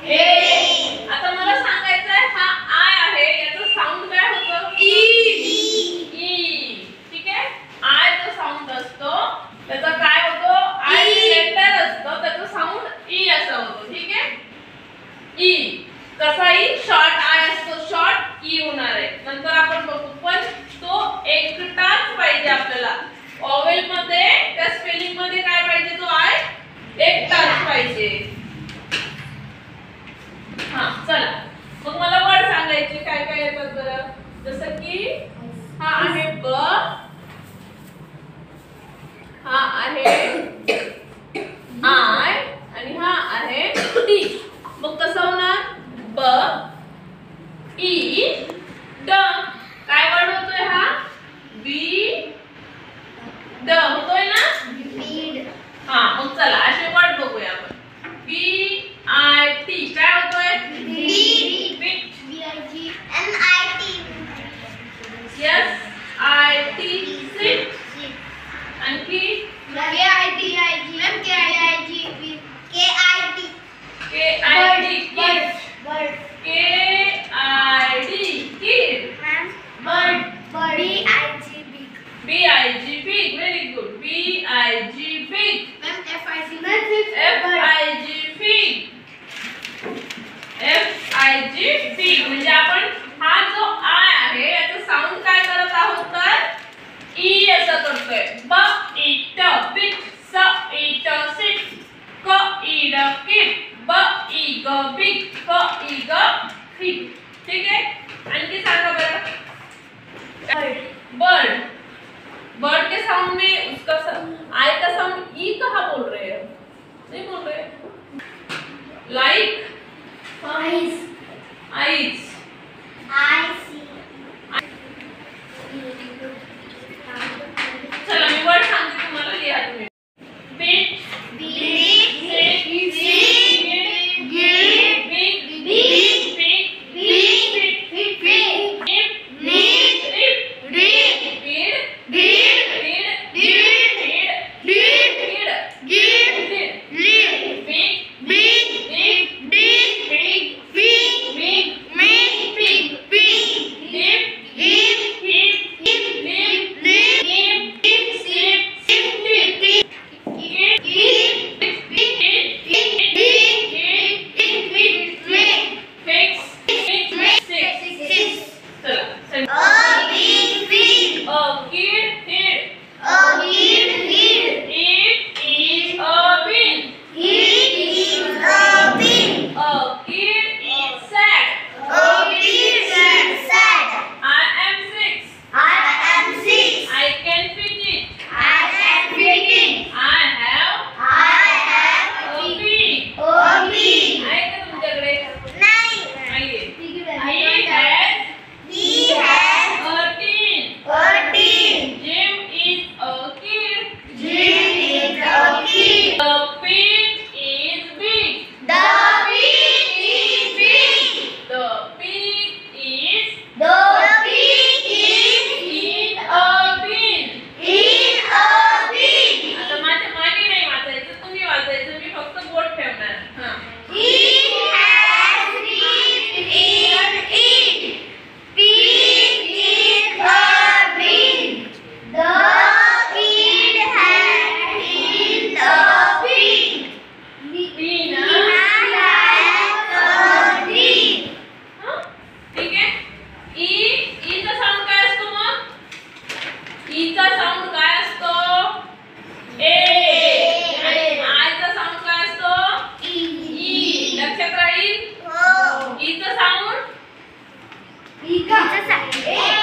ए. आता मला सांगायचंय हा आय आहे याचं साऊंड काय होतं ई. ई. ठीक आहे. आय जो साऊंड असतो त्याचा काय होतो आय लेटर असतो त्याचं साऊंड ई असं होतं. ठीक आहे. ई कसा ई शॉर्ट आय असतो शॉर्ट ई होणार आहे. नंतर आपण बघू पण तो एकटाच पाहिजे आपल्याला. व्हॉवेल मध्ये त्या स्पेलिंग मध्ये काय पाहिजे तो आय एकटाच पाहिजे. हां चला मग मला वर्ड सांगायचे काय काय येतात बरं. जसं की हा आहे ब, हा आहे आय आणि हा आहे टी. मग कसं होणार ब ई ड. काय वर्ड होतोय हा बी ड होतोय ना. हा मग चला असे वर्ड बघूया आपण. बी आय टी काय होतोय beat. Yes I T sit. आणखी K I D kid. Kid. B I G big. Very good. B I G big. F I G fig. F I G fig. म्हणजे आपण हा जो I आहे याचं sound काय करत आहोत तर ई असं करतोय. ब इट बिट. स इट सिट. क इड किड. ब ई ग बिग. क ई ग फिग. ठीक आहे. आणखी सांगा बरं. बर्ड. बर्ड के साउंड में उसका आई का साउंड ई कहाँ बोल रहे हैं नहीं बोल रहे. Like eyes. चला मी वर्ड सांगते तुम्हाला लिहा तुम्ही. Bit E